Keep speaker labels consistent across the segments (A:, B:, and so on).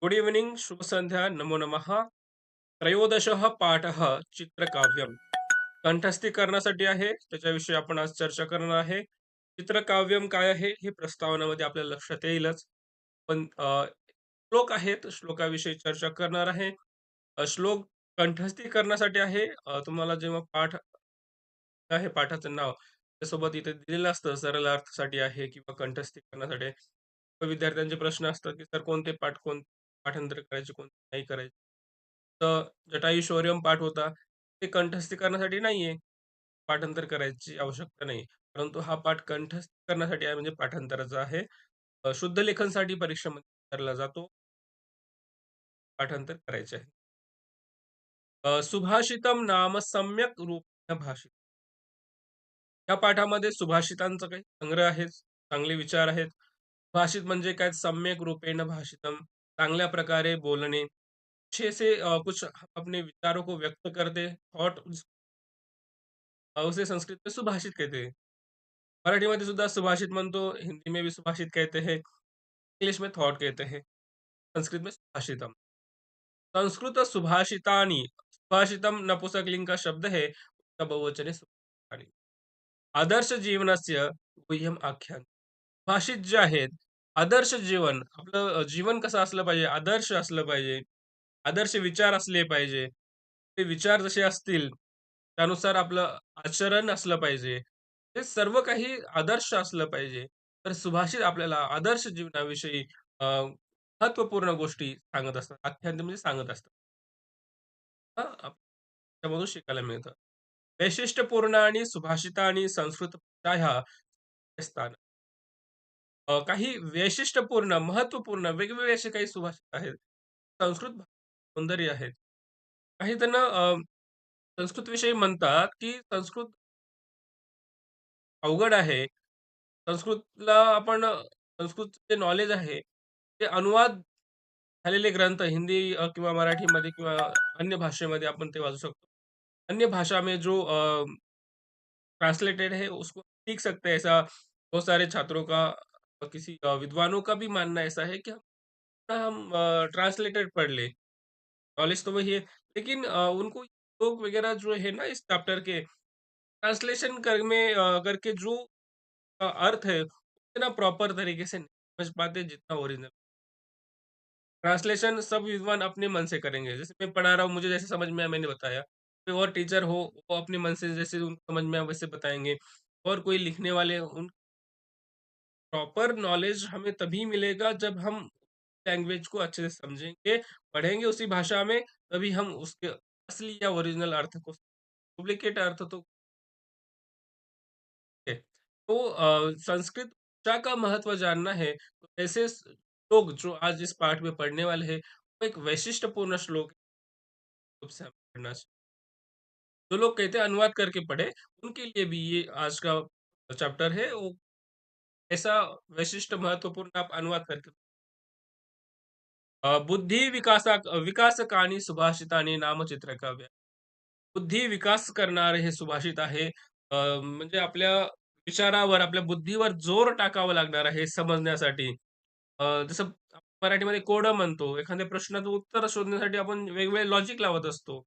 A: Good evening, शुभ संध्या, नमो नमः. त्रयोदशः पाठः चित्रकाव्यम. कंठस्थीकरणासाठी आहे, त्याच्याविषयी आपण आज चर्चा करणार आहे. चित्रकाव्यम काय आहे, हे प्रस्तावनामध्ये आपल्याला लक्षात येईलच. पण श्लोक आहेत, श्लोकाविषयी चर्चा करणार आहे. श्लोक कंठस्थीकरणासाठी आहे. तुम्हाला जेव्हा पाठ आहे, पाठाचं नाव त्यासोबत इथे दिलेलं असतं, सरळ अर्थासाठी आहे किंवा कंठस्थीकरणासाठी आहे. विद्यार्थ्यांचे प्रश्न असतात, की सर कोणते पाठ पाठांतर करायचे, कोणते नाही करायचे. तर जटायू शौर्यम पाठ होता, ते कंठस्थीकरणासाठी नाहीये. पाठांतर करायची आवश्यकता नाही. परंतु हा पाठ कंठस्थीकरणासाठी आहे म्हणजे पाठांतराचा आहे. शुद्ध लेखनसाठी परीक्षेमध्ये विचारला जातो. पाठांतर करायचे आहे. सुभाषितम नाम सम्यक रूपेण भाषित. या पाठामध्ये सुभाषितांचा काही संग्रह आहे, चांगले विचार आहेत. भाषित म्हणजे काय सम्यक रूपेण भाषितम, चांगल्या प्रकारे बोलणे. अच्छे से कुछ हम अपने विचारों को व्यक्त करते, थॉट उसे संस्कृत में सुभाषित कहते हैं. मराठीमध्ये सुद्धा सुभाषित म्हणतो, हिंदी में भी सुभाषित कहते हैं, इंग्लिश में थॉट कहते हैं, संस्कृत में सुभाषितम. संस्कृत सुभाषितानि, सुभाषितम नपुंसकलिंग का शब्द है, उसका बहुवचन है सुभाषितानि. आदर्श जीवनास्य गुह्यम आख्यान. भाषित जे आहेत, आदर्श जीवन, आपलं जीवन कसं असलं पाहिजे, आदर्श असलं पाहिजे, आदर्श विचार असले पाहिजे. ते विचार जसे असतील, त्यानुसार आपलं आचरण असलं पाहिजे. हे सर्व काही आदर्श असलं पाहिजे. तर सुभाषित आपल्याला आदर्श जीवनाविषयी महत्त्वपूर्ण गोष्टी सांगत असतात. आख्यान म्हणजे सांगत असतात. हां, त्यामधून शिकायला मिळतं. वैशिष्ट्यपूर्ण आणि सुभाषित आणि संस्कृत भाषा ह्या स्थान काही वैशिष्ट्यपूर्ण, महत्त्वपूर्ण वेगवेगळे असे काही सुभाषित आहेत. संस्कृत सौंदर्य आहेत. काही त्यांना संस्कृतविषयी म्हणतात, की संस्कृत अवघड आहे. संस्कृतला आपण संस्कृतचं जे नॉलेज आहे, ते अनुवाद झालेले ग्रंथ हिंदी किंवा मराठीमध्ये किंवा अन्य भाषेमध्ये आपण ते वाचू शकतो. अन्य भाषा में जो ट्रांसलेटेड है उसको सीख सकते हैं, ऐसा बहुत सारे छात्रों का किसी विद्वानों का भी मानना ऐसा है कि हम ट्रांसलेटेड पढ़ लें, नॉलेज तो वही है। लेकिन उनको लोग वगैरह जो है ना इस चैप्टर के ट्रांसलेशन करके जो अर्थ है उतना प्रॉपर तरीके से नहीं समझ पाते जितना ओरिजिनल। ट्रांसलेशन सब विद्वान अपने मन से करेंगे। जैसे मैं पढ़ा रहा हूँ, मुझे जैसे समझ में आया मैंने बताया। कोई और टीचर हो, वो अपने मन से जैसे उनको समझ में आया वैसे बताएँगे। और कोई लिखने वाले उन प्रॉपर नॉलेज हमें तभी मिलेगा जब हम लैंग्वेज को अच्छे से समझेंगे, पढ़ेंगे उसी भाषा में, तभी हम उसके असली या ओरिजिनल अर्थ को डुप्लीकेट अर्थ तो है। तो संस्कृत भाषा का महत्व जानना है, तो ऐसे लोग जो आज इस पाठ में पढ़ने वाले हैं, वो एक वैशिष्ट्यपूर्ण श्लोक रूप से हमें पढ़ना चाहिए। जो लोग कहते हैं अनुवाद करके पढ़े, उनके लिए भी ये आज का चैप्टर है, वो ऐसा वैशिष्ट्य महत्वपूर्ण आप अनुवाद करके बुद्धी विकासकानी सुभाषितानी नामचित्रकाव्य. बुद्धी विकास करणारे हे सुभाषित आहे. म्हणजे आपल्या विचारावर, आपल्या बुद्धीवर जोर टाकावा लागणार आहे समजण्यासाठी. जसं आपण मराठीमध्ये कोडं म्हणतो. एखाद्या प्रश्नाचं उत्तर शोधण्यासाठी आपण वेगवेगळे लॉजिक लावत असतो.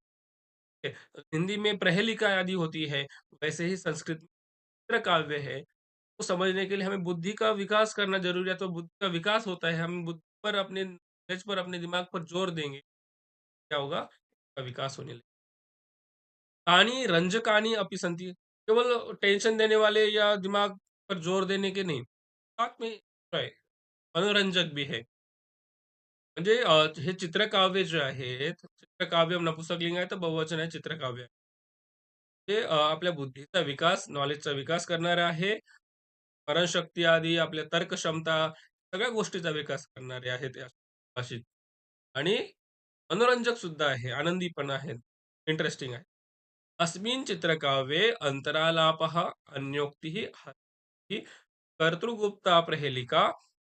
A: ठीक है? हिंदी में प्रहेलिका आदि होती है, वैसे ही संस्कृत में चित्रकाव्य है। को समझने के लिए हमें बुद्धि का विकास करना ज़रूरी है, तो बुद्धि का विकास होता है, हम बुद्धि पर अपने नॉलेज पर, अपने दिमाग पर जोर देंगे, क्या होगा? का विकास होने लगेगा। कहानी रंजकानी अपि सन्ति, केवल टेंशन देने वाले या दिमाग पर जोर देने के नहीं, साथ में है, मनोरंजक भी है। म्हणजे हे चित्रकाव्य जे आहेत, चित्रकाव्य नपुंसकलिंग आहे, तर बहुवचन आहे चित्रकाव्य. ते आपल्या बुद्धीचा विकास, नॉलेजचा विकास करणारे आहे. स्मरणशक्ती आदी आपल्या तर्कक्षमता सगळ्या गोष्टीचा विकास करणारे आहेत या भाषेत आणि मनोरंजक सुद्धा आहे, आनंदी पण आहे, इंटरेस्टिंग आहे. अस्मिन् चित्रकाव्ये अंतरालापः अन्योक्तिः हतिः कर्तृगुप्ता प्रहेलिका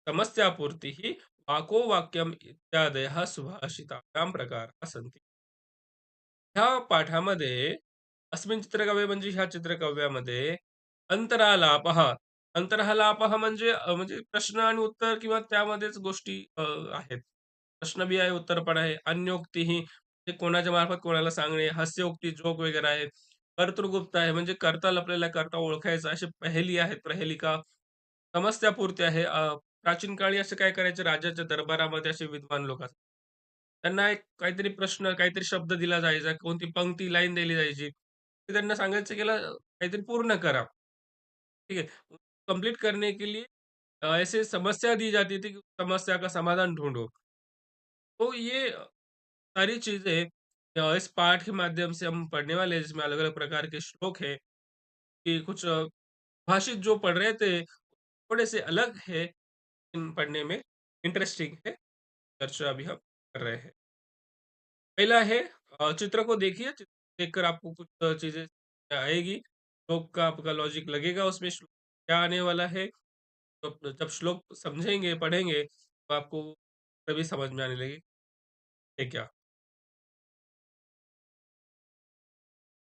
A: समस्यापूर्तिः वाको वाक्यम् इत्यादयः सुभाषितानां प्रकाराः सन्ति. ह्या पाठामध्ये अस्मिन् चित्रकाव्ये म्हणजे ह्या चित्रकाव्यामध्ये अंतरालापः, अंतरालापः म्हणजे म्हणजे प्रश्न आणि उत्तर किंवा त्यामध्येच गोष्टी आहेत. प्रश्न भी आहे, उत्तर पण आहे. अन्योक्तीही ते कोणाच्या मार्फत कोणाला सांगणे, हास्योक्ती, जोक वगैरे आहेत. कर्तृगुप्त आहे, म्हणजे कर्ता लपलेला कर्ता ओळखायचा. अशी पहेली आहेत, प्रहेलिका. समस्यापूर्ती आहे. प्राचीन काळी असं काय करायचे राजाच्या दरबारामध्ये असे विद्वान लोक असतात. त्यांना एक काहीतरी प्रश्न, काहीतरी शब्द दिला जायचा, कोणती पंक्ती, लाईन दिली जायची. ते त्यांना सांगायचं की याला काहीतरी पूर्ण करा. ठीक है? कंप्लीट करने के लिए ऐसे समस्या दी जाती थी कि समस्या का समाधान ढूँढो। तो ये सारी चीज़ें इस पाठ के माध्यम से हम पढ़ने वाले हैं, जिसमें अलग-अलग प्रकार के श्लोक हैं, कि कुछ भाषित जो पढ़ रहे थे, थोड़े से अलग है, इन पढ़ने में इंटरेस्टिंग है, चर्चा अभी हम कर रहे हैं। पहला है चित्र को देखिए, चित्र देखकर आपको कुछ चीज़ें आएगी, श्लोक का आपका लॉजिक लगेगा उसमें श्लोक क्या आने वाला है, तो जब श्लोक समझेंगे, पढ़ेंगे, तो आपको तभी समझ में आने लगेगी, ये क्या।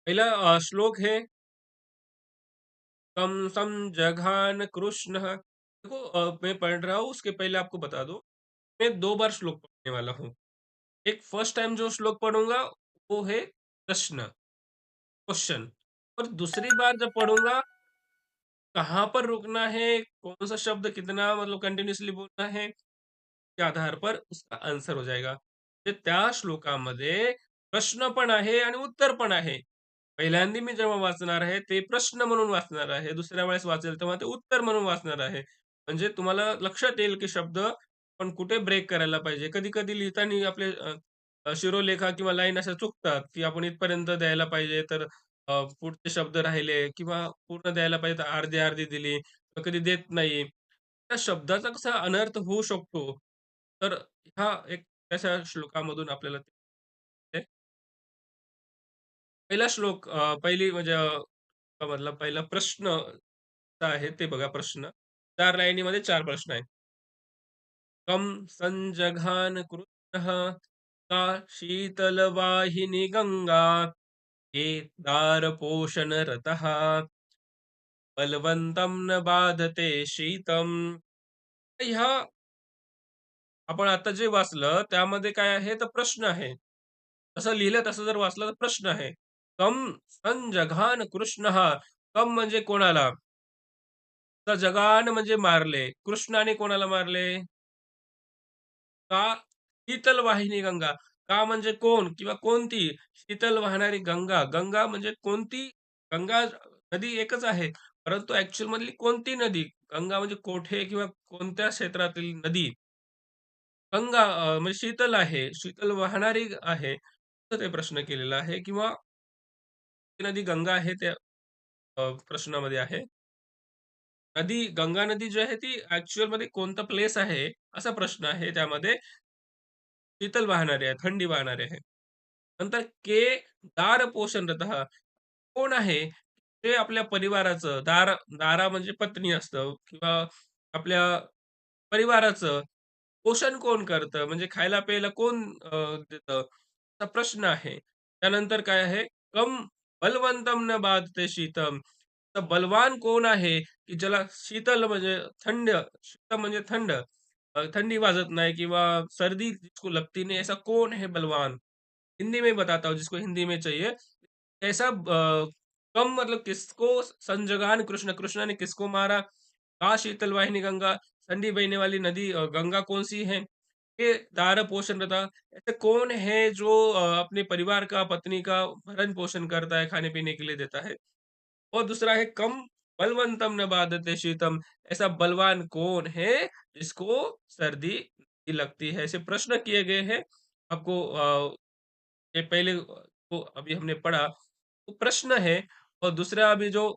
A: पहला श्लोक है कम सम जघान कृष्ण। देखो मैं पढ़ रहा हूँ उसके पहले आपको बता दूं मैं 2 बार श्लोक पढ़ने वाला हूँ। एक फर्स्ट टाइम जो श्लोक पढ़ूंगा वो है प्रश्न, क्वेश्चन। और दूसरी बार जब पढ़ूंगा कहाँ पर रुकना है, कौन सा शब्द कितना मतलब कंटिन्यूअसली बोलना है, त्या आधार पर उसका आन्सर हो जाएगा। म्हणजे त्या श्लोकामध्ये प्रश्न पण आहे आणि उत्तर पण आहे. पहिल्यांदा मी जेव्हा वाचणार आहे, ते प्रश्न म्हणून वाचणार आहे. दुसऱ्या वेळेस वाचेल तेव्हा ते उत्तर म्हणून वाचणार आहे. म्हणजे तुम्हाला लक्षात येईल, की शब्द आपण कुठे ब्रेक करायला पाहिजे. कधी-कधी लिहिताना आपले शिरोलेखा किंवा लाईन अशा चुकतात, की आपण इथपर्यंत द्यायला पाहिजे, तर पुढचे शब्द राहिले किंवा पूर्ण द्यायला पाहिजे, तर अर्धी-अर्धी दिली, कधी देत नाही. त्या शब्दाचा कसा अनर्थ होऊ शकतो, तर हा एक त्याच्या श्लोकामधून आपल्याला ते पहिला श्लोक पहिली म्हणजे मधला पहिला प्रश्न आहे ते बघा प्रश्न. 4 लाईनीमध्ये 4 प्रश्न आहेत. कं संजघान कृष्णः का शीतलवाहिनी गंगा ये दारपोषणरतः बलवंतं न बाधते शीतम्. ह्या आपण आता जे वाचलं त्यामध्ये काय आहे तर प्रश्न आहे. तसं लिहिलं तसं जर वाचलं तर प्रश्न आहे. कं संजघान कृष्णः. कम म्हणजे कोणाला? तर जगान म्हणजे मारले. कृष्णाने कोणाला मारले? का शीतल वाहिनी गंगा. का म्हणजे कोण किंवा कोणती? शीतल वाहणारी गंगा. गंगा म्हणजे कोणती? गंगा नदी एकच आहे. परंतु ॲक्चुअल मधली कोणती नदी? गंगा म्हणजे कोठे किंवा कोणत्या क्षेत्रातील नदी? गंगा म्हणजे शीतल आहे, शीतल वाहणारी आहे, असं ते प्रश्न केलेला आहे किंवा ती नदी गंगा आहे त्या प्रश्नामध्ये आहे. नदी गंगा नदी जी आहे ती ॲक्चुअलमध्ये कोणता प्लेस आहे, असा प्रश्न आहे त्यामध्ये. शीतल वाहणारी आहे, थंडी वाहणारी आहे. नंतर के दार पोषणरतः. कोण आहे? ते आपल्या परिवाराचं दारा म्हणजे पत्नी असतं किंवा आपल्या परिवाराचं पोषण कोण करतं? म्हणजे खायला-प्यायला कोण देतं? असा प्रश्न आहे. त्यानंतर काय आहे? कम बलवंतम न बाधते शीतम. तर बलवान कोण आहे, की ज्याला शीतल म्हणजे थंड, शीतम म्हणजे थंड. ठंडी वाजत नहीं किंवा सर्दी जिसको लगती नहीं, ऐसा कौन है बलवान? हिंदी में बताता हूँ जिसको हिंदी में चाहिए। ऐसा कम मतलब किसको संजगान कृष्ण, कृष्ण ने किसको मारा? का शीतल वाहिनी गंगा, ठंडी बहने वाली नदी गंगा कौन-सी है? ये दार पोषण रहता। ऐसे कौन है जो अपने परिवार का, पत्नी का भरण-पोषण करता है, खाने-पीने के लिए देता है? और दूसरा है कम बलवंतम न बाधते शीतम। ऐसा बलवान कौन है जिसको सर्दी नहीं लगती है? ऐसे प्रश्न किए गए हैं। आपको ये पहले को अभी हमने पढ़ा, वो प्रश्न है और दूसरा अभी जो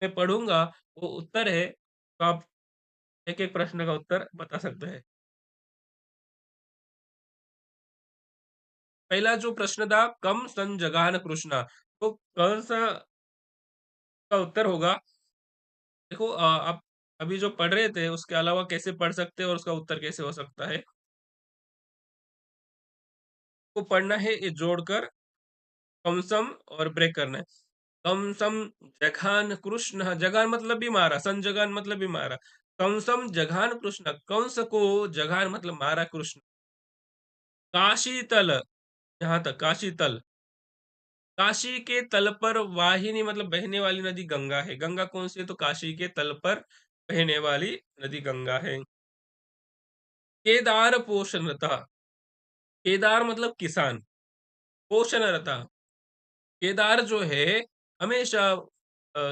A: मैं पढ़ूँगा वो उत्तर है। तो आप एक-एक प्रश्न का उत्तर बता सकते हैं। पहला जो प्रश्न था कम सन जगान कृष्णा, तो कौन-सा का उत्तर होगा देखो आप अभी जो पढ़ रहे थे उसके अलावा कैसे पढ़ सकते हैं और उसका उत्तर कैसे हो सकता है? को पढ़ना है ये जोड़कर कमसम और ब्रेक करना है। कमसम जघान कृष्ण, जघान मतलब भी मारा, संजगान मतलब भी मारा। कमसम जघान कृष्ण, कंस को जघान मतलब मारा कृष्ण। काशी तल, यहाँ तक काशी तल। काशी के तल पर वाहिनी मतलब बहने वाली नदी गंगा है। गंगा कौन-सी है? तो काशी के तल पर बहने वाली नदी गंगा है। केदार पोषणरता, केदार मतलब किसान, पोषणरता। केदार जो है हमेशा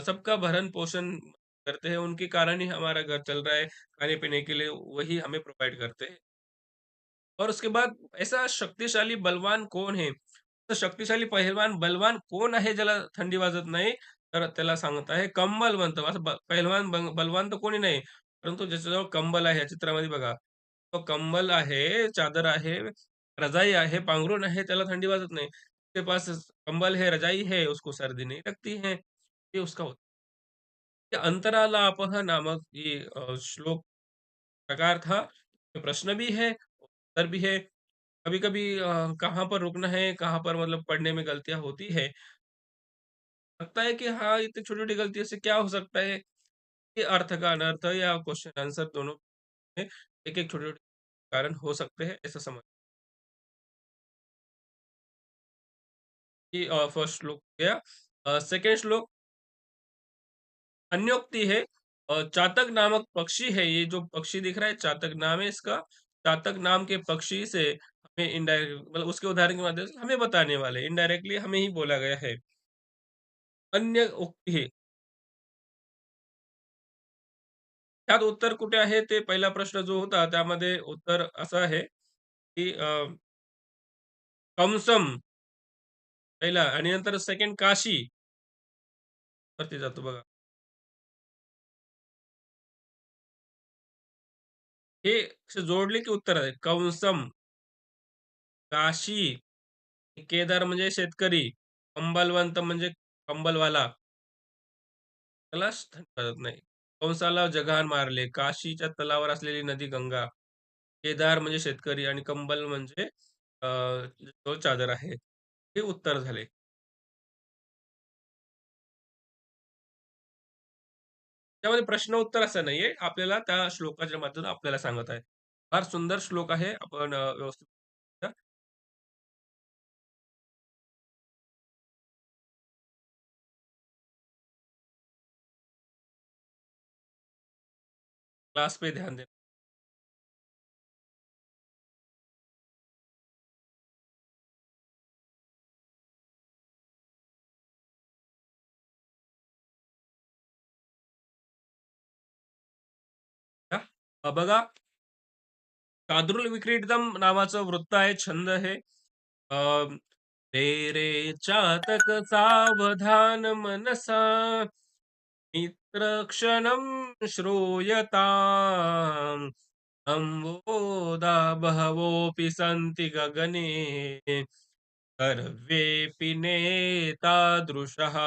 A: सबका भरण-पोषण करते हैं, उनके कारण ही हमारा घर चल रहा है, खाने-पीने के लिए वही हमें प्रोवाइड करते हैं। और उसके बाद ऐसा शक्तिशाली बलवान कोण आहे? तर शक्तिशाली पहिलवान बलवान कोण आहे ज्याला थंडी वाजत नाही? तर त्याला सांगत आहे कंबलवंत. असं पहिलवान बलवान तर कोणी नाही. परंतु ज्याच्याजवळ कंबल आहे, या चित्रामध्ये बघा. तो कंबल आहे, चादर आहे, रजाई आहे, पांघरूण आहे, त्याला थंडी वाजत नाही. उसके पास कंबल है, रजाई है, उसको सर्दी नहीं लगती है. ये उसका होता है. अंतरालापः नामक ये श्लोक प्रकार था। प्रश्न भी है, उत्तर भी है। कभी-कभी कहाँ पर रुकना है, कहाँ पर मतलब पढ़ने में गलतियाँ होती है। लगता है कि हाँ, इतनी छोटी-छोटी गलतियों से क्या हो सकता है? ये अर्थ का अनर्थ या क्वेश्चन आंसर दोनों में एक-एक छोटे-छोटे कारण हो सकते हैं, ऐसा समझ कि फर्स्ट श्लोक हो गया। सेकंड श्लोक अन्योक्ति है। चातक नामक पक्षी है, ये जो पक्षी दिख रहा है चातक नाम है इसका। चातक नाम के पक्षी से हमें इनडायरेक्ट मतलब उसके उदाहरण के माध्यम से हमें बताने वाले, इनडायरेक्टली हमें ही बोला गया है। अन्य उक्ती है. त्यात उत्तर कुठे आहे? ते पहिला प्रश्न जो होता त्यामध्ये उत्तर असं आहे, की कंसम पहिला आणि नंतर सेकंड काशी वरती जातो बघा. हे असे जोडले की उत्तर आहे. कंसम, काशी, केदार म्हणजे शेतकरी, कंबलवंत म्हणजे कंबलवाला. त्याला थंडी वाजत नाही. कंसाला जघान मारले. काशीच्या तलावर असलेली नदी गंगा. केदार म्हणजे शेतकरी आणि कंबल म्हणजे तो चादर आहे. हे उत्तर झाले. त्यामध्ये प्रश्न उत्तर असं नाहीये. आपल्याला त्या श्लोकाच्या माध्यमातून आपल्याला सांगत आहे. फार सुंदर श्लोक आहे. आपण व्यवस्थित क्लास पे ध्यान देना. बघा शार्दूल विक्रीडितम नावाचं वृत्त आहे, छंद आहे. अ, "रे रे चातक सावधान मनसा, मित्रक्षणं श्रूयताम्. अम्बोदा बहवोऽपि सन्ति गगने, सर्वेऽपि नेतादृशः.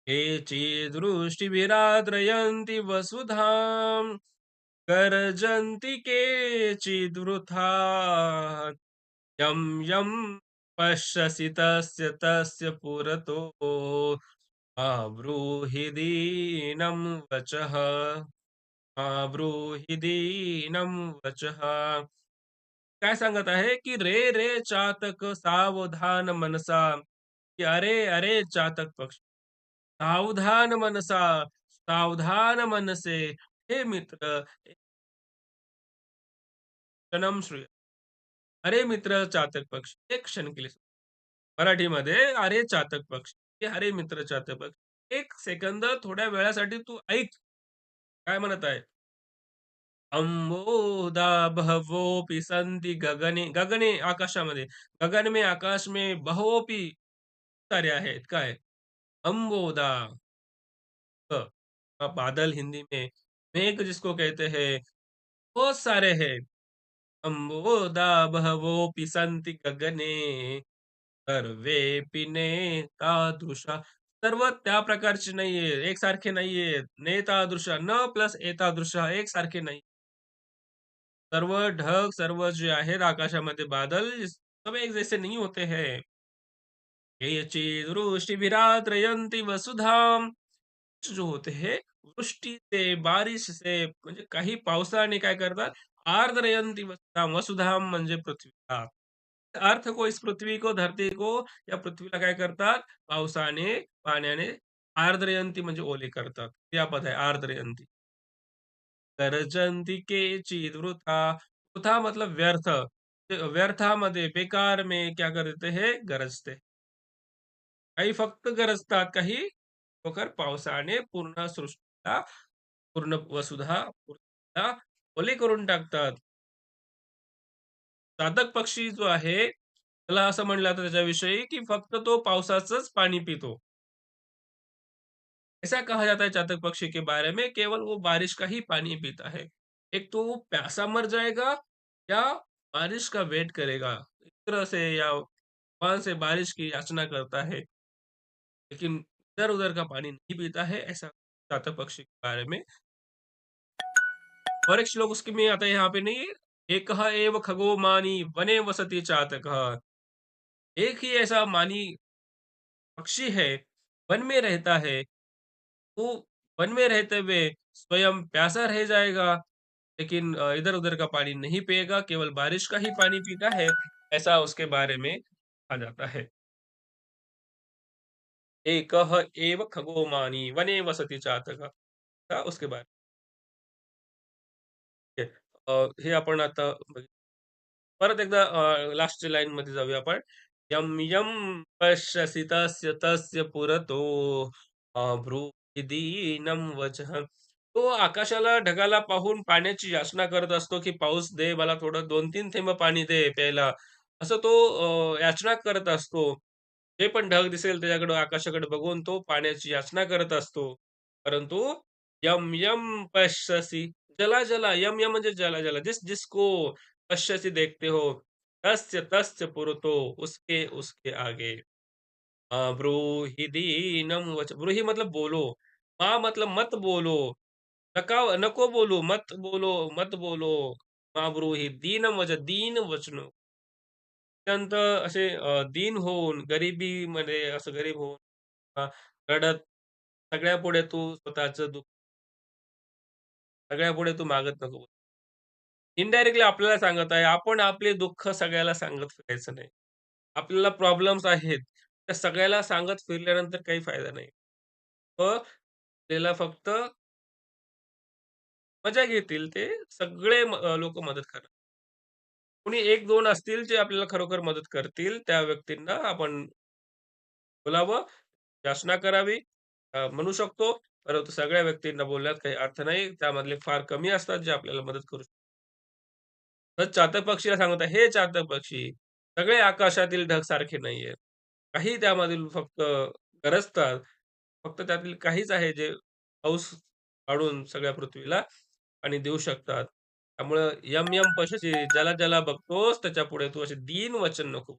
A: केचिदृष्टिभिराद्रयन्ति वसुधाम्, गर्जन्ति केचिद्वृथा. यं यं पश्यसि तस्य तस्य पुरतो मा ब्रूहि दीनं वचः. मा ब्रूहि दीनं वचः. काय सांगत आहे, की "रे रे चातक सावधान मनसा." की "अरे, अरे चातक पक्षी, सावधान मनसा, सावधान मन से, हे मित्र, एक क्षणम श्रूय." अरे मित्र चातक पक्षी, एक क्षण के लिए सुन. मराठीमध्ये "अरे चातक पक्षी, की अरे मित्र चातक पक्षी, एक सेकंद थोड्या वेळासाठी तू ऐक." काय म्हणत आहे? "अंबोदा बहवोपि सन्ति गगने." गगने आकाशामध्ये. गगन में, आकाश में, बहवोपि सारे आहेत. काय? अंबोदा. बादल हिंदी में, मेघ जिसको कहते हैं, बहुत सारे हैं. अंबोदा बहवोऽपि सन्ति गगने, सर्वेऽपि नेतादृशा. सर्व त्या प्रकारचे नाहीये, एकसारखे नाहीयेत. नेतादृशा, न प्लस एतादृशा एकसारखे नाही. सर्व ढग, सर्व जे आहेत आकाशामध्ये बादल, सब एक जैसे नहीं होते हैं. केचित् वृष्टिभिराद्रयन्ति वसुधाम्. जो होते हैं वृष्टी से, बारिश से म्हणजे काही पावसाने काय करतात, आर्द्रयन्ति वसुधाम, वसुधाम म्हणजे पृथ्वीला. अर्थ को इस पृथ्वी को, धरती को, या पृथ्वीला काय करतात? पावसाने, पाण्याने आर्द्रयंती म्हणजे ओले करतात. क्रियापद आहे आर्द्रयंती. गर्जंती केचिद वृथा. वृथा मतलब व्यर्थ. ते व्यर्थामध्ये, बेकार में क्या कर देते हैं? गरजते. काही फक्त गरजतात, काही खरोखर पावसाने पूर्ण सृष्टीला, पूर्ण वसुधा पृथ्वीला ओले करून टाकतात. चातक पक्षी जो आहे, त्याला असं म्हणलं जातं त्याच्याविषयी, की फक्त तो पावसाचंच पाणी पितो. ऐसा कहा जाता है चातक पक्षी के बारे में, केवल वो बारिश का ही पानी पीता है। एक तो वो प्यासा मर जाएगा या बारिश का वेट करेगा। इस तरह से या भगवान से बारिश की याचना करता है, लेकिन इधर-उधर का पानी नहीं पीता है, ऐसा चातक पक्षी के बारे में। और एक श्लोक उसके में आता है यहाँ पे नहीं, एकः एव खगो मानी वने वसति चातकः। एक ही ऐसा मानी पक्षी है, वन में रहता है, वो वन में रहते हुए स्वयं प्यासा रह जाएगा, लेकिन इधर-उधर का पानी नहीं पिएगा, केवल बारिश का ही पानी पीता है, ऐसा उसके बारे में कहा जाता है। एकः एव खगो मानी वने वसति चातकः, था उसके बारे में. हे आपण आता परत एकदा लास्टच्या लाईनमध्ये जाऊया आपण. यं यं पश्यसि तस्य तस्य पुरतो ब्रूहि वचः. तो आकाशाला, ढगाला पाहून पाण्याची याचना करत असतो, की "पाऊस दे, मला थोडं 2-3 थेंब पाणी दे प्यायला." असं तो याचना करत असतो. जे पण ढग दिसेल त्याच्याकडे, आकाशाकडे बघून तो पाण्याची याचना करत असतो. परंतु यं यं पश्यसि, जला-जला, यम यम म्हणजे जला-जला, जिसको पश्यसि देखते हो, तस्य तस्य पुरतो, उसके उसके आगे। ब्रूहि दीनम वच, ब्रूहि मतलब बोलो, माँ मतलब मत बोलो, नको बोलू, मत बोलो, मत बोलो. माँ ब्रूहि दीनम वच, दीन वचनो. अत्यंत असे दीन होऊन, गरिबीमध्ये असं गरीब होऊन, अ, रडत सगळ्यापुढे तू स्वतःचं दुःख, सगळ्यापुढे तू मागत नको. इनडायरेक्टली आपल्याला सांगत आहे, आपण आपले दुःख सगळ्याला सांगत फिरायचं नाही. आपल्याला प्रॉब्लेम्स आहेत, त्या सगळ्याला सांगत फिरल्यानंतर काही फायदा नाही. आपल्याला फक्त मजा घेतील ते सगळे मदत करणार. कोणी 1-2 असतील जे आपल्याला खरोखर मदत करतील, त्या व्यक्तींना आपण बोलावं, याचना करावी, म्हणू शकतो. परंतु सगळ्या व्यक्तींना बोलण्यात काही अर्थ नाही. त्यामधले फार कमी असतात जे आपल्याला मदत करू शकतात. तर चातक पक्षीला सांगत आहे, "हे चातक पक्षी, सगळे आकाशातील ढग सारखे नाहीयेत. काही त्यामधील फक्त गरजतात. फक्त त्यातील काहीच आहे जे पाऊस पाडून सगळ्या पृथ्वीला पाणी देऊ शकतात. त्यामुळं यम यम पश्यसि, ज्याला ज्याला बघतोस त्याच्यापुढे तू असे दीन वचन नको."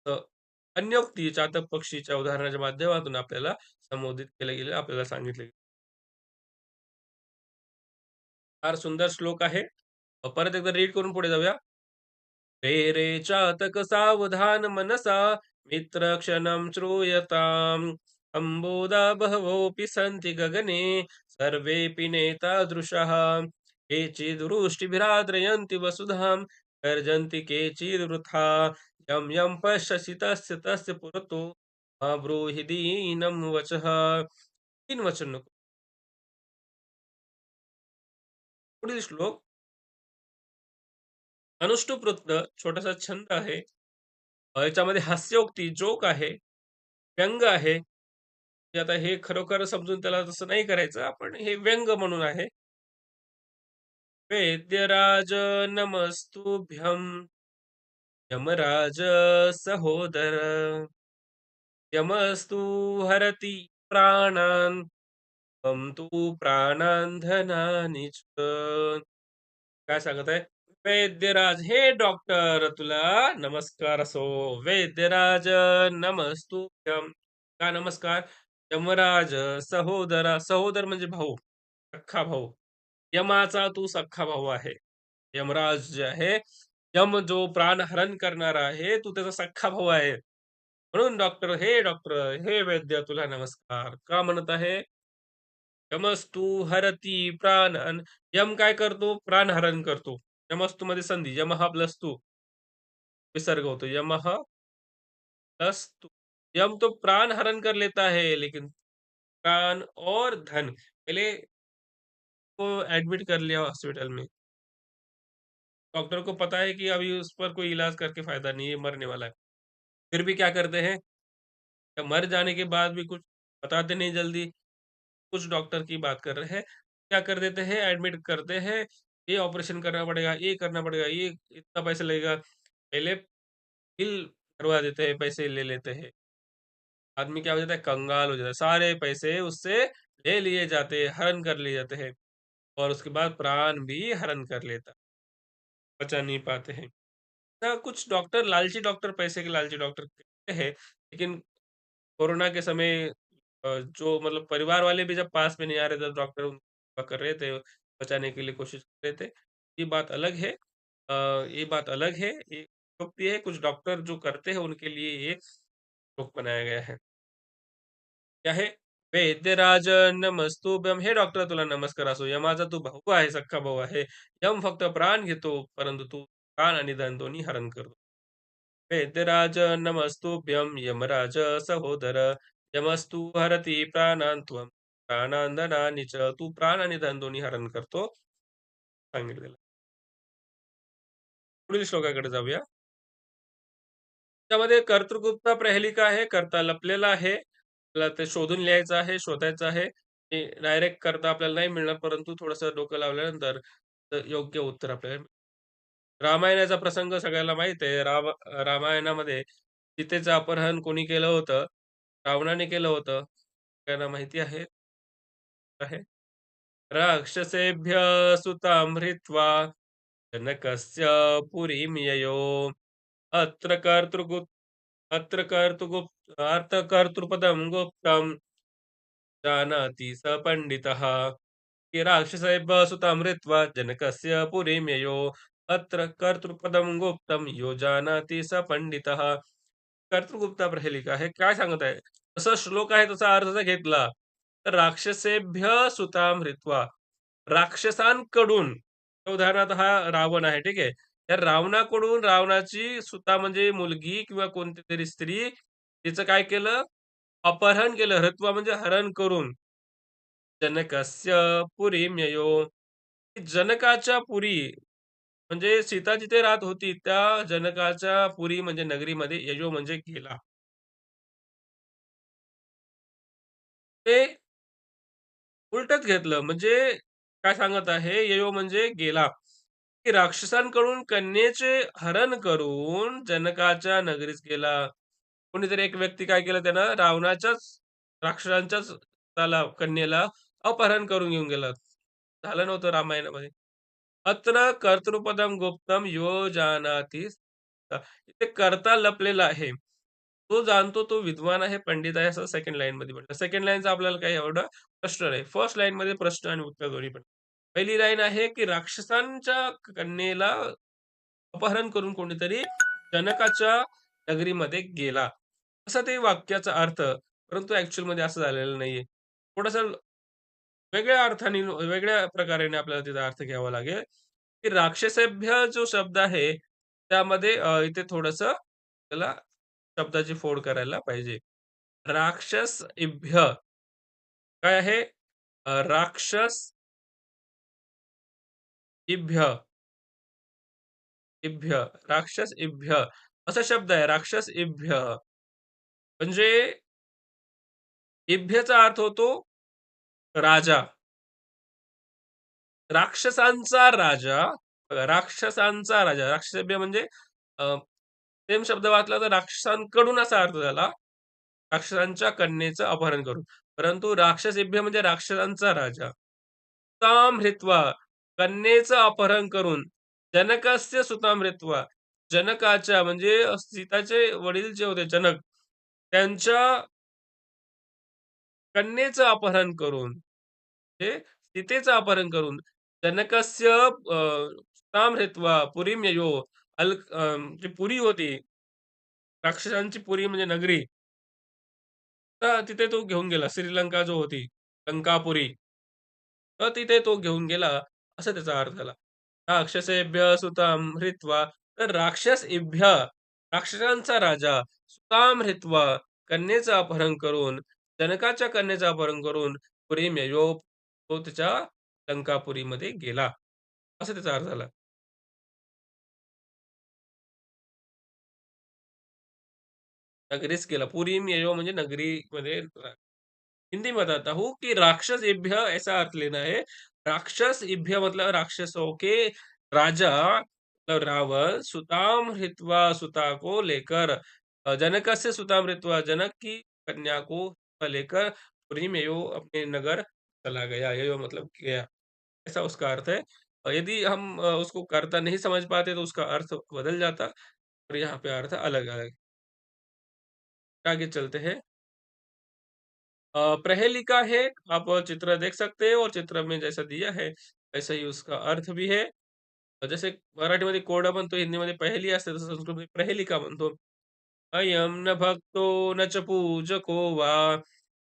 A: तर अन्योक्ती चातक पक्षीच्या उदाहरणाच्या माध्यमातून आपल्याला संबोधित केलं गेलं, आपल्याला सांगितलं गेलं. फार सुंदर श्लोक आहे. परत एकदा रीड करून पुढे जाऊया. रे रे चातक सावधान मनसा, मित्र क्षणं श्रूयताम्. अंबोधा बहवोऽपि सन्ति गगने, सर्वेऽपि नेतादृशः. केचिद्वृष्टिभिराद्रयन्ति वसुधाम्, गर्जन्ति केचिद्वृथा. यं यं पश्यसि तस्य तस्य पुरतो, मा ब्रूहि दीनं वचः. तीन वचन नको. पुढील श्लोक. अनुष्टुप वृत्त छोटासा छंद आहे. याच्यामध्ये हास्योक्ती, जोक आहे, व्यंग आहे. की आता हे खरोखर समजून त्याला तसं नाही करायचं. आपण हे व्यंग म्हणून आहे. वैद्यराज नमस्तुभ्यं, यमराज सहोदर, यमस्तु हरति प्राणान्, त्वं तु प्राणान् धनानि च. काय सांगत आहे? वैद्यराज, हे डॉक्टर, तुला नमस्कार असो. वैद्यराज नमस्तुभ्यं. का नमस्कार? यमराज सहोदरा, सहोदर म्हणजे भाऊ, सख्खा भाऊ. यमाचा तू सख्खा भाऊ आहे. यमराज जे आहे, यम जो प्राणहरण करणारा आहे, तू त्याचा सख्खा भाऊ आहे. म्हणून डॉक्टर, हे वैद्य तुला नमस्कार. का म्हणत आहे? यमस्तु हरति प्राणन. यम काय करतो? प्राणहरण करतो. यमस्तूमध्ये संधी. यमः प्लस तू विसर्ग होतो. यमः प्लस तू. यम तो प्राण हरण कर लेता है, लेकिन प्राण और धन पहले को एडमिट कर लिया हॉस्पिटल में। डॉक्टर को पता है कि अभी उस पर कोई इलाज करके फ़ायदा नहीं है, मरने वाला है। फिर भी क्या करते हैं, या मर जाने के बाद भी कुछ बताते नहीं जल्दी। कुछ डॉक्टर की बात कर रहे हैं, क्या कर देते हैं, एडमिट करते हैं, ये ऑपरेशन करना पड़ेगा, ये करना पड़ेगा, ये इतना पैसा लगेगा। पहले बिल करवा देते हैं, पैसे ले लेते हैं। आदमी क्या हो जाता है, कंगाल हो जाता है। सारे पैसे उससे ले लिए जाते हैं, हरण कर लिए जाते हैं और उसके बाद प्राण भी हरण कर लेता, बचा नहीं पाते हैं। कुछ डॉक्टर लालची डॉक्टर, पैसे के लालची डॉक्टर कहते हैं, लेकिन कोरोना के समय जो मतलब परिवार वाले भी जब पास में नहीं आ रहे थे, डॉक्टर उनका कर रहे थे, बचाने के लिए कोशिश कर रहे थे। ये बात अलग है। ये बात अलग है। ये ये है, कुछ डॉक्टर जो करते हैं उनके लिए ये रोक बनाया गया है। क्या है? "वैद्यराज नमस्तुभ्यं." "हे डॉक्टर, तुला नमस्कार असो. यमाचा तू भाऊ आहे, सख्खा भाऊ आहे. यम फक्त प्राण घेतो, परंतु तू प्राण आणि धन दोन्ही हरण करतो." "वैद्यराज नमस्तुभ्यं." "यमराज सहोदर." "यमस्तु हरति प्राणान् त्वं प्राणान् धनानि च." तू प्राण आणि धन दोन्ही हरण करतो, सांगितलेलं. पुढील श्लोकाकडे जाऊया. त्यामध्ये कर्तृत्व प्रहेलिका आहे, कर्ता लपलेला आहे. आपल्याला ते शोधून लिहायचं आहे, शोधायचं आहे. ते डायरेक्ट कर्ता आपल्याला नाही मिळणार, परंतु थोडंसं डोकं लावल्यानंतर योग्य उत्तर आपल्याला मिळेल. रामायणाचा प्रसंग सगळ्याला माहीत आहे. रामायणामध्ये सीतेचं अपहरण कोणी केलं होतं? रावणाने केलं होतं. सगळ्यांना माहिती आहे. राक्षसेभ्य सुतां हृत्वा जनकस्य पुरीं ययौ. अत्र कर्तृगुप् अत्र कर्तृपदं गुप्तं जानाति स पंडितः. ये राक्षसेभ्यः सुतां हृत्वा जनकस्य पुरीं ययौ. अत्र कर्तृपदं गुप्तं यो जानाति स पंडितः. कर्तृगुप्ता प्रहेलिका आहे. काय सांगत आहे? जसा श्लोक आहे तसा अर्थ जर घेतला, तर राक्षसेभ्य सुतां हृत्वा, राक्षसांकडून, उदाहरणार्थ हा रावण आहे, ठीक आहे. त्या रावणाकडून रावणाची सुता म्हणजे मुलगी किंवा कोणतीतरी स्त्री, तिचं काय केलं? अपहरण केलं. हृत्वा म्हणजे हरण करून. जनकस्य पुरीं ययौ. जनकाच्या पुरी म्हणजे सीता जिथे राहत होती, त्या जनकाच्या पुरी म्हणजे नगरीमध्ये ययौ म्हणजे गेला. ते उलटच घेतलं. म्हणजे काय सांगत आहे, ययो म्हणजे गेला, की राक्षसांकडून कन्येचे हरण करून जनकाच्या नगरीत गेला. कोणीतरी एक व्यक्ती काय केलं, त्यानं रावणाच्याच राक्षसांच्याच त्याला कन्येला अपहरण करून घेऊन गेला. झालं नव्हतं रामायणामध्ये. अत्र कर्तृपदम गुप्तम यो जानाति. इथे कर्ता लपलेला आहे. तो जाणतो, तो विद्वान आहे, पंडित आहे, असं सेकंड लाईनमध्ये म्हटलं. सेकंड लाईनचा आपल्याला काही एवढा प्रश्न नाही. फर्स्ट लाईनमध्ये प्रश्न आणि उत्तर दोन्ही पण. पहिली लाईन आहे, की राक्षसांच्या कन्येला अपहरण करून कोणीतरी जनकाच्या नगरीमध्ये गेला. असा ते वाक्याचा अर्थ. परंतु ॲक्चुअलमध्ये असं झालेलं नाहीये. थोडंसं वेगळ्या अर्थाने, वेगळ्या प्रकाराने आपल्याला तिचा अर्थ घ्यावा लागेल, की राक्षसेभ्य जो शब्द आहे, त्यामध्ये इथे थोडंसं त्याला शब्दाची फोड करायला पाहिजे. राक्षस इभ्य काय आहे? राक्षस इभ्य, इभ्य, राक्षस इभ्य असा शब्द आहे. राक्षस इभ्य म्हणजे इभ्यचा अर्थ होतो राजा. राक्षसांचा राजा, राक्षसांचा राजा, राक्षसभ्य म्हणजे सेम शब्द वाचला तर राक्षसांकडून असा अर्थ झाला. राक्षसांच्या कन्येचं अपहरण करून. परंतु राक्षसेभ्य म्हणजे राक्षसांचा राजा. सुतां हृत्वा, कन्येचं अपहरण करून, जनकस्य सुतां हृत्वा, जनकाच्या म्हणजे सीताचे वडील जे होते जनक, त्यांच्या कन्येचं अपहरण करून, म्हणजे सीतेचं अपहरण करून, जनकस्य सुतां हृत्वा पुरीं ययौ. जी पुरी होती, राक्षसांची पुरी म्हणजे नगरी, तर तिथे तो घेऊन गेला. श्रीलंका जो होती, लंकापुरी. तर तिथे तो घेऊन गेला, असा त्याचा अर्थ झाला. राक्षसेभ्य सुतां हृत्वा तर राक्षसेभ्य राक्षसांचा राजा सुतां हृत्वा कन्येचं अपहरण करून, जनकाच्या कन्येचं अपहरण करून पुरीम ययो तो त्याच्या लंकापुरीमध्ये गेला. असा त्याचा अर्थ झाला. नगरीस गेला. पुरीम ययो म्हणजे नगरीमध्ये हिंदी में बताता हूँ कि राक्षस इभ्य ऐसा अर्थ लेना है। राक्षस इभ्य मतलब राक्षसों के राजा मतलब रावण सुताम हृत्वा सुता को लेकर जनकस्य सुताम हृत्वा जनक की कन्या को लेकर पुरी में यो अपने नगर चला गया। यो मतलब गया, ऐसा उसका अर्थ है। यदि हम उसको कर्ता नहीं समझ पाते तो उसका अर्थ बदल जाता और यहाँ पे अर्थ अलग-अलग। आगे चलते हैं। प्रहेलिका है, आप चित्र देख सकते हैं और चित्र में जैसा दिया है, वैसा ही उसका अर्थ भी है। जसे मराठीमध्ये कोरडा म्हणतो, हिंदीमध्ये पहेली असते, तसं संस्कृतमध्ये प्रहेलिका म्हणतो. अयं न भक्तो न च पूजको वा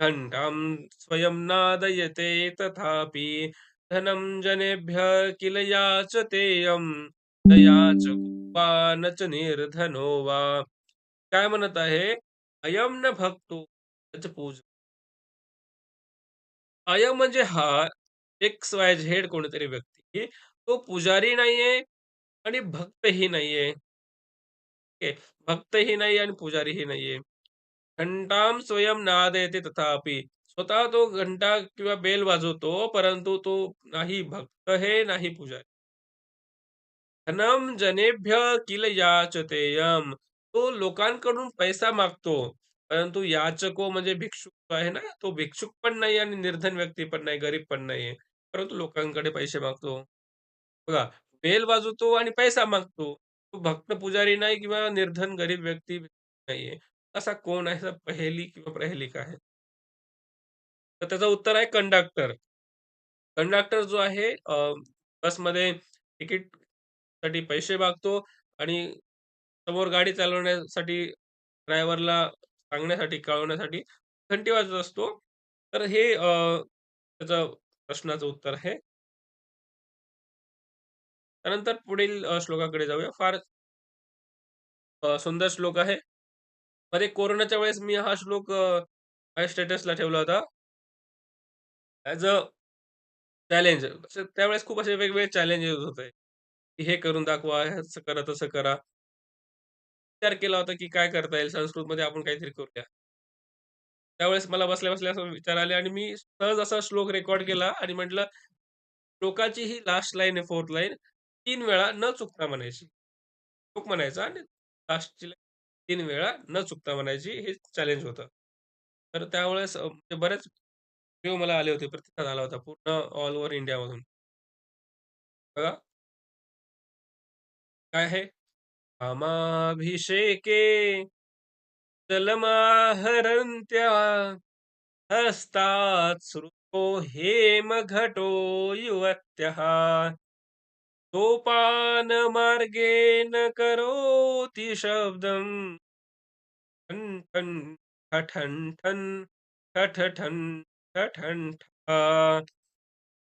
A: घंटां स्वयं नादयते तथापि धनं जनेभ्यः किल याचतेयं न याचको वा न च निर्धनो वा. काय म्हणत आहे? अयं न भक्तो न च पूजको अयं म्हणजे हा एक्स-वाय-झेड कोणीतरी व्यक्ती. तो पुजारी नाहीये आणि भक्तही नाहीये. ओके. भक्तही नाही आणि पुजारीही नाहीये. घंटाम स्वयं नादयते तथापि. स्वतः तो घंटा किंवा बेल वाजवतो, परंतु तो नाही भक्त है, नाही पुजारी. धनम जनेभ्य किल याचतेयम. तो लोकांकडून पैसा मागतो. परंतु याचको म्हणजे भिक्षुक जो आहे ना, तो भिक्षुक पण नाही आणि निर्धन व्यक्ती पण नाही, गरीब पण नाहीये. परंतु लोकांकडे पैसे मागतो. बघा, बेल वाजवतो आणि पैसा मागतो. तो भक्त पुजारी नाही किंवा निर्धन गरीब व्यक्ती नाहीये. असा कोण आहे? असा पहेली किंवा प्रहेलिका आहे. तर त्याचं उत्तर आहे कंडक्टर. कंडक्टर जो आहे बसमध्ये तिकीटसाठी पैसे मागतो आणि समोर गाडी चालवण्यासाठी ड्रायव्हरला सांगण्यासाठी, कळवण्यासाठी घंटी वाजत असतो. तर हे त्याचं प्रश्नाचं उत्तर आहे. त्यानंतर पुढील श्लोकाकडे जाऊया. फार सुंदर श्लोक आहे. मध्ये कोरोनाच्या वेळेस मी हा श्लोक माझ्या स्टेटसला ठेवला होता. As a challenge. त्यावेळेस खूप असे वेगवेगळे चॅलेंजेस होते. की हे करून दाखवा, हे असं करा, तसं करा. विचार केला होता की काय करता येईल संस्कृतमध्ये आपण काहीतरी करूया. त्यावेळेस मला बसल्या-बसल्या असा विचार आले आणि मी सहज असा श्लोक रेकॉर्ड केला आणि म्हटलं, श्लोकाची ही लास्ट लाईन आहे 4th लाईन 3 वेळा न चुकता म्हणायची. श्लोक म्हणायचा आणि लास्टची लाईन 3 वेळा न चुकता म्हणायची हे चॅलेंज होतं. तर त्यावेळेस म्हणजे बरेच व्ह्यू मला आले होते, प्रतिसाद आला होता पूर्ण ऑल ओव्हर इंडियामधून. बघा काय आहे? कामाभिषेके जलमाहरन्त्या हस्तात् स्रुतो हेमघटो युवत्यः सोपानमार्गेण करोति शब्दम् ठन् ठन् ठठन् ठन् ठठठन् ठठन् ठा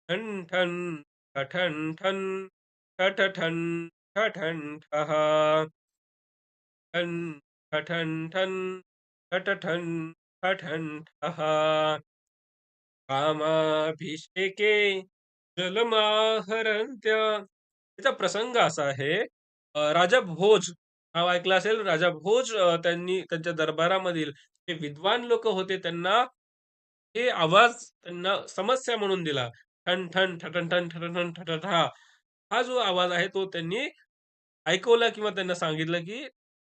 A: ठन् ठन् ठठन् ठन् ठठठन् ठठन् ठः ठन् ठठन् ठन् ठठठन् ठठन् ठः कामाभिषेके जलमाहरन्त्या. त्याचा प्रसंग असा आहे, राजा भोज नाव ऐकलं असेल. राजा भोज त्यांनी त्यांच्या दरबारामधील जे विद्वान लोकं होते त्यांना हे आवाज त्यांना समस्या म्हणून दिला. ठण, ठण, ठठण, ठण, ठठण, ठण, ठठठा. हा जो आवाज आहे तो त्यांनी ऐकवला किंवा त्यांना सांगितलं, की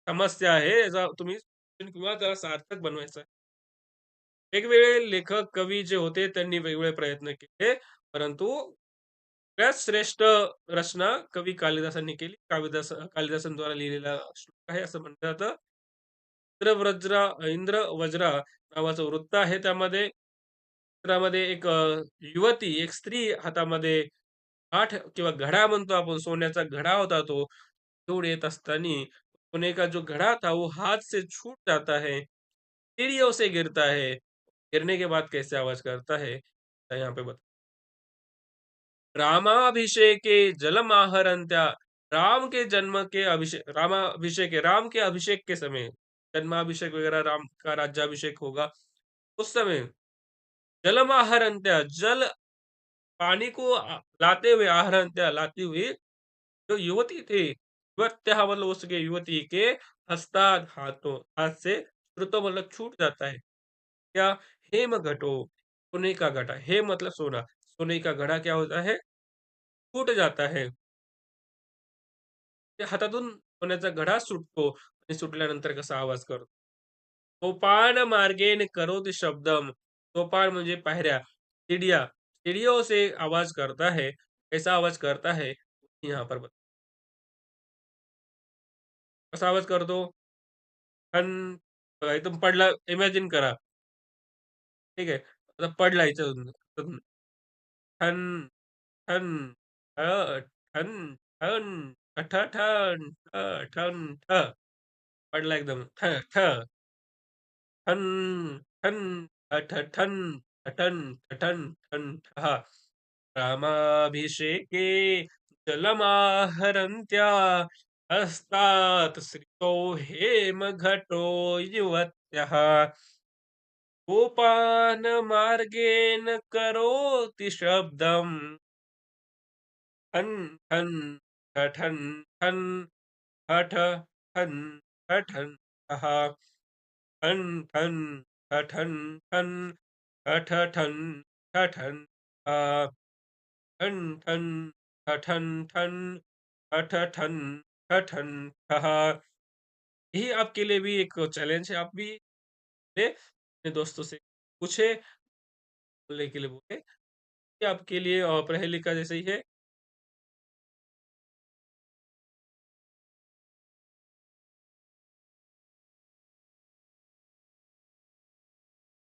A: समस्या आहे याचा तुम्ही किंवा त्याला सार्थक बनवायचं आहे. वेगवेगळे लेखक, कवी जे होते त्यांनी वेगवेगळे प्रयत्न केले. परंतु सगळ्यात श्रेष्ठ रचना कवी कालिदासांनी केली. कालिदासांद्वारा लिहिलेला श्लोक आहे असं म्हटलं जातं. इंद्रवज्रा नावाचं वृत्त आहे त्यामध्ये. चित्रामध्ये एक युवती, एक स्त्री हातामध्ये काठ किंवा घडा म्हणतो आपण, सोन्याचा घडा होता तो. घेऊन येत असताना सोने का जो घड़ा था वो हाथ से छूट जाता है, सीढ़ियों से गिरता है, गिरने के बाद कैसे आवाज़ करता है, यहाँ पे बता रामाभिषेके जलमाहरन्त्या राम के जन्म के अभिषेक रामाभिषेक है राम के अभिषेक के समय जन्माभिषेक वगैरह राम का राज्याभिषेक होगा उस समय जलमाहरन्त्या जल पानी को लाते हुए आहरन्त्या लाती हुई जो युवती थी युवत्यः मतलब उसके युवती के हस्ताद हाथ से श्रुतो मतलब छूट जाता है क्या हेम घटो सोने का घड़ा हेम मतलब सोना सोने का घड़ा क्या होता है फूट जाता है त्या हातातून सोन्याचा घडा सुटतो आणि सुटल्यानंतर कसा आवाज करतो. सोपान मार्गेन करोति शब्दम. सोपान म्हणजे पायऱ्या. सीढ़ियाँ. सीढ़ियों से आवाज करता है. कैसा आवाज करता है? यहाँ पर कसा आवाज करतो? ठन बघा एकदम पडला इमॅजिन करा. ठीक आहे. आता पडला ह्याच्यातून. ठन, ठन, ठन, ठन, ठ, ठन, ठन, ठ. पडला एकदम. ठ, ठ. ठन, ठन, ठठन, ठठन, ठठन, ठन, ठः. रामाभिषेके जलमाहरन्त्या हस्तात् स्रितो हेमघटो युवत्यः सोपानमार्गेण करोति शब्दम् ठन् ठन् ठठन् ठन् ठठ ठन् ठठन् ठः ठन् ठन् ठठन् ठन् ठठठन् ठठन् ठन् ठन् ठठन् ठन् ठठठन् ठठन् ठः यही आपके लिए भी एक चैलेंज है। आप भी ले अपने दोस्तों से पूछे बोलने के लिए बोले कि आपके लिए पहेली का जैसे ही है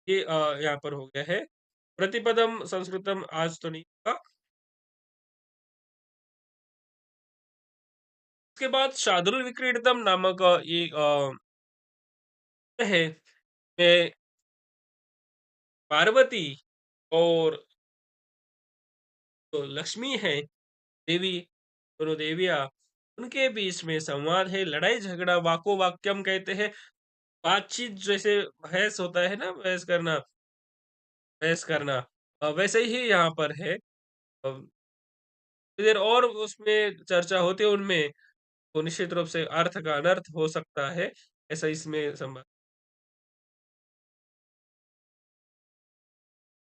A: ये यहाँ पर हो गया है। प्रतिपदम संस्कृतम आज तो नहीं होगा। उसके बाद शार्दूल विक्रीडितम नामक ये है में पार्वती और जो लक्ष्मी है देवी, दोनों देवियाँ, उनके बीच में संवाद है, लड़ाई-झगड़ा, वाको-वाक्यम कहते हैं। बातचीत जैसे बहस होता है ना, बहस करना वैसे ही यहाँ पर है। फिर और उसमें चर्चा होती है उनमें, तो निश्चित रूप से अर्थ का अनर्थ हो सकता है, ऐसा इसमें संबंध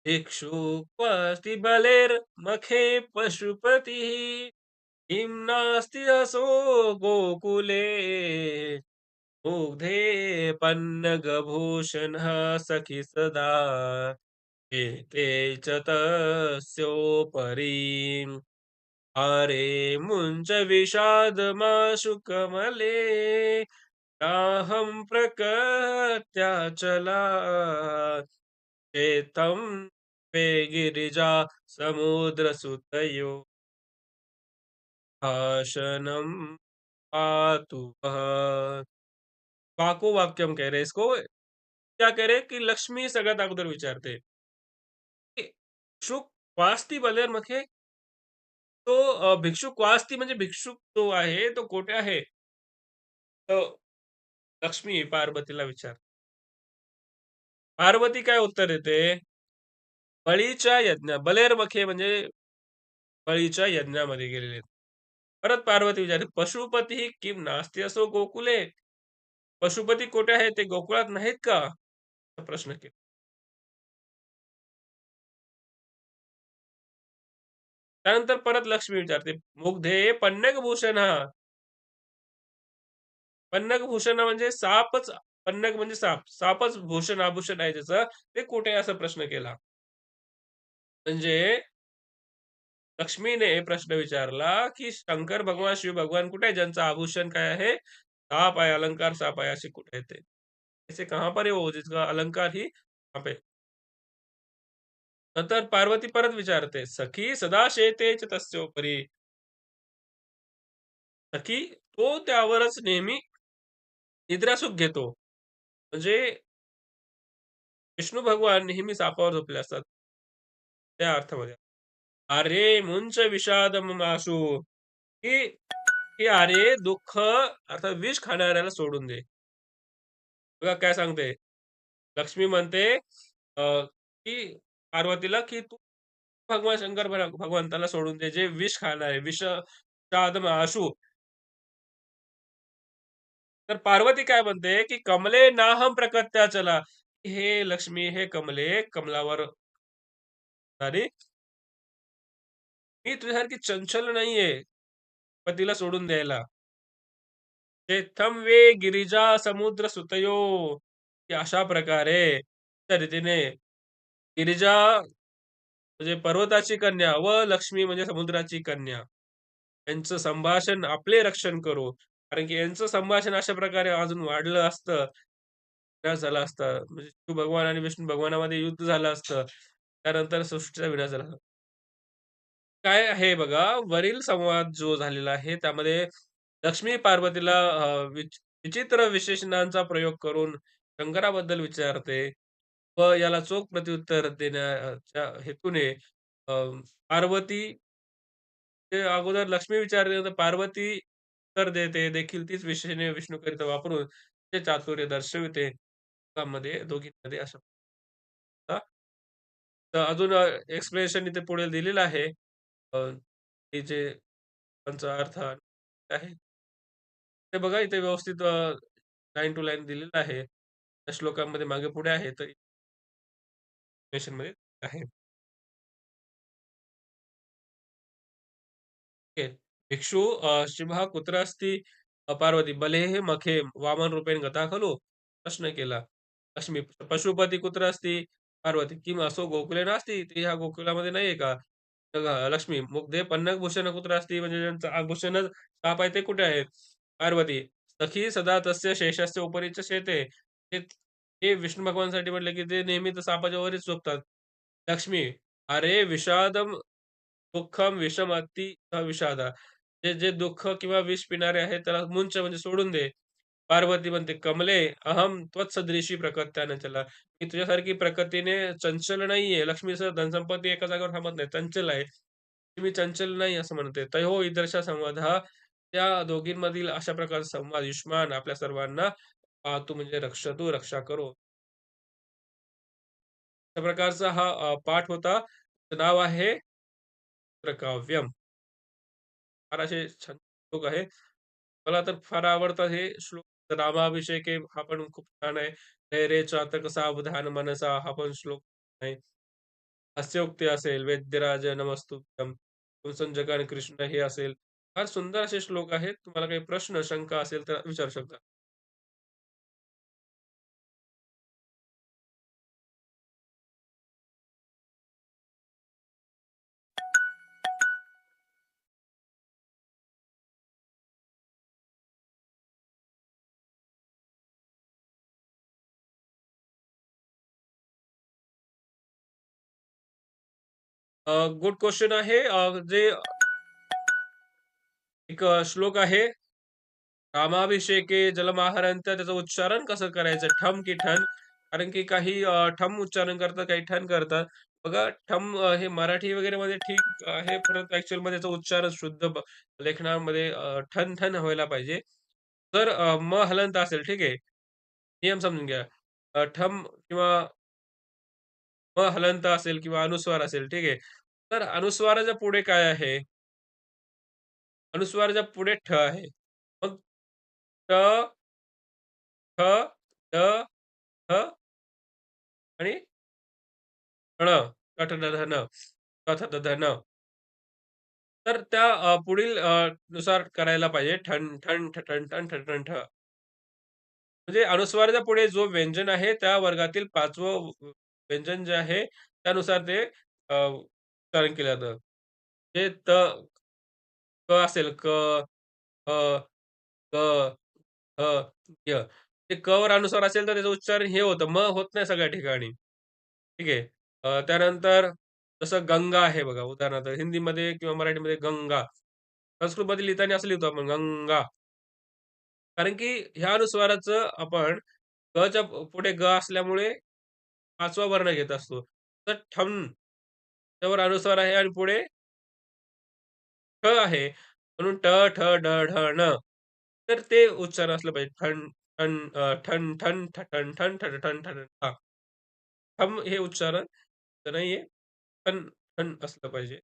A: इक्षुक्वस्ति बलिर्मखे पशुपतिः किं नास्ति असौ गोकुले मुग्धे पन्नगभूषणः सखि सदा एते च तस्योपरि हरे मुञ्च विषादमाशु कमले नाहं प्रकृत्याचला चेतं वे गिरिजा समुद्रसुतयो भाषणं पातु वः वाको वाक्यम कह रहे हैं इसको क्या कह रहे हैं कि लक्ष्मी सगळ्यात अगोदर विचारते की भिक्षुक वास्ती बलेरमखे तो भिक्षुक वास्ती म्हणजे भिक्षुक जो आहे तो कोठे आहे? तर लक्ष्मी पार्वतीला विचार पार्वती काय उत्तर देते? बळीच्या यज्ञ बलेरमखे म्हणजे बळीच्या यज्ञामध्ये गेलेले आहेत. परत पार्वती विचारते, "पशुपती किं नास्ति असो गोकुले?" पशुपती कुठे आहेत? ते गोकुळात नाहीत का? असा प्रश्न केला. त्यानंतर परत लक्ष्मी विचारते, "मुग्धे पन्नगभूषणः" पन्नगभूषण म्हणजे सापच पन्नग म्हणजे साप. सापच भूषण आभूषण आहे त्याचं. ते कुठे आहे? असा प्रश्न केला. म्हणजे लक्ष्मीने प्रश्न विचारला, की शंकर भगवान, शिव भगवान कुठे आहे? ज्यांचं आभूषण काय आहे? साप आहे, अलंकार साप आहे. असे कुठे आहेत ते? ऐसे कहाँ पर है वो जिसका अलंकार ही साप है? नंतर पार्वती परत विचारते, "सखी सदा शेते च तस्योपरी." सखी तो त्यावरच नेहमी निद्रासुख घेतो. म्हणजे विष्णू भगवान नेहमी सापावर झोपले असतात. त्या अर्थामध्ये. अरे मुंच विषादमाशु, की की अरे दुःख अर्थात विष खाणाऱ्याला सोडून दे. बघा काय सांगते. लक्ष्मी म्हणते की पार्वतीला, की "तू भगवान शंकर भगवंताला सोडून दे, जे विष खाणार आहे. विषादमाशु." तर पार्वती काय म्हणते, की "कमले नाहम प्रकृत्या हे लक्ष्मी, हे कमले, कमलावर आणि मी तुझ्यासारखी चंचल नाहीये, पतीला सोडून द्यायला. "तेथं वे गिरिजा समुद्र सुतयो." की अशा प्रकारे त्या रीतीने गिरिजा म्हणजे पर्वताची कन्या व लक्ष्मी म्हणजे समुद्राची कन्या. यांचं संभाषण आपले रक्षण करो. कारण की यांचं संभाषण अशा प्रकारे अजून वाढलं असतं, विनाश झाला असता. म्हणजे शिव भगवान आणि विष्णू भगवानामध्ये युद्ध झालं असतं. त्यानंतर सृष्टीचा विनाश झाला. काय आहे बघा, वरील संवाद जो झालेला आहे, त्यामध्ये लक्ष्मी पार्वतीला विचित्र विशेषणांचा प्रयोग करून शंकराबद्दल विचारते व याला चोख प्रत्युत्तर देण्याच्या हेतूने अ, पार्वती ते अगोदर लक्ष्मी विचारते, तर पार्वती उत्तर देते देखील तीच विशेषणे विष्णूकरिता वापरून ते चातुर्य दर्शविते. दोघांमध्ये दोघींमध्ये अशा तर अजून एक्सप्लेनेशन इथे पुढे दिलेलं आहे. हे जे त्यांचा अर्थ आहे. ते बघा इथे व्यवस्थित लाईन टू लाईन दिलेलं आहे. त्या श्लोकांमध्ये मागे-पुढे आहे, तर एक्सप्लेनेशनमध्ये आहे. ओके. भिक्षू शिवः कुत्र अस्ति? पार्वती बलेः मखे वामन रूपेण गता खलु? प्रश्न केला. लक्ष्मी पशुपती कुत्र अस्ति? पार्वती किम असो गोकुले नास्ति? ते ह्या गोकुलामध्ये नाहीये का? लक्ष्मी मुग्धे पन्नगभूषण कुत्र अस्ति? म्हणजे ज्यांचं आभूषणच साप आहे ते कुठे आहेत? पार्वती सखी सदा तस्य शेषस्य उपरीच शेते. हे हे विष्णू भगवानासाठी म्हटलं, की ते नेहमी तर सापाच्या वरच झोपतात. लक्ष्मी अरे विषादम दुःखम विषमती विषादा. जे दुःख किंवा विष पिणारे आहेत त्याला मुंच म्हणजे सोडून दे. पार्वती म्हणते, "कमले अहम त्वत्सदृशी प्रकृत्या चला." मी तुझ्यासारखी प्रकृतीने चंचल नाहीये. लक्ष्मीसह धनसंपत्ती एका जागेवर थांबत नाही, चंचल आहे. मी चंचल नाही असं म्हणते. तयोः ईदृशा संवादः त्या दोघींमधील अशा प्रकारचा संवाद युष्मान आपल्या सर्वांना पाहतो म्हणजे रक्षतु रक्षा करो. अशा प्रकारचा हा पाठ होता. त्याचं नाव आहे चित्रकाव्यम. फार असे छान श्लोक आहे. मला तर फार आवडतात हे श्लोक. रामाभिषेक आहे हा पण खूप छान आहे. "रे रे चातक सावधान मनसा" हा पण श्लोक आहे. हास्योक्ती असेल, "वैद्यराज नमस्तुभ्यं", "कुंसंजक आणि कृष्ण" हे असेल. फार सुंदर असे श्लोक आहेत. तुम्हाला काही प्रश्न, शंका असेल तर विचारू शकता. गुड क्वेशन आहे. जे एक श्लोक आहे. "रामाभिषेके जलमाहरंत" त्याचं उच्चारण कसं करायचं? ठम की ठण? कारण की काही ठम उच्चारण करतात, काही ठण करतात. बघा ठम हे मराठी वगैरेमध्ये ठीक आहे, परंतु ॲक्चुअलमध्ये त्याचं उच्चारण शुद्ध लेखनामध्ये ठण-ठण व्हायला पाहिजे. जर म हलंत असेल, ठीक आहे. नियम समजून घ्या. ठम किंवा म हलंत असेल किंवा अनुस्वार असेल, ठीक आहे. तर अनुस्वाराच्या पुढे काय आहे? अनुस्वाराच्या पुढे ठ आहे. मग ट, ठ, ड, ठ आणि ण, ट, ठ, ड, ध, न, थ, थ, द, ध, न. तर त्या पुढील नुसार करायला पाहिजे. ठण, ठण, ठठण, ठण, ठठण, ठ. म्हणजे अनुस्वाराच्या पुढे जो व्यंजन आहे, त्या वर्गातील 5वं व्यंजन जे आहे, त्यानुसार ते उच्चारण केलं जातं. ते क असेल क, अ, क, अ, य. ते क वर अनुस्वार असेल तर त्याचं उच्चारण हे होतं. म होत नाही सगळ्या ठिकाणी. ठीक आहे. त्यानंतर जसं गंगा आहे बघा, उदाहरणार्थ हिंदीमध्ये किंवा मराठीमध्ये गंगा. संस्कृतमध्ये लिहिताना असं लिहितो आपण गंगा. कारण की ह्या अनुस्वाराचं आपण गच्या पुढे ग असल्यामुळे 5वा वर्ण घेत असतो. तर ठम त्यावर अनुस्वार आहे आणि पुढे ठ आहे म्हणून ट, ठ, ड, ढ, ण. तर ते उच्चारण असलं पाहिजे. ठण, ठण, ठण, ठण, ठठण, ठण, ठठठण, ठठण. हां. ठम हे उच्चारण तर नाहीये. ठण, ठण असलं पाहिजे.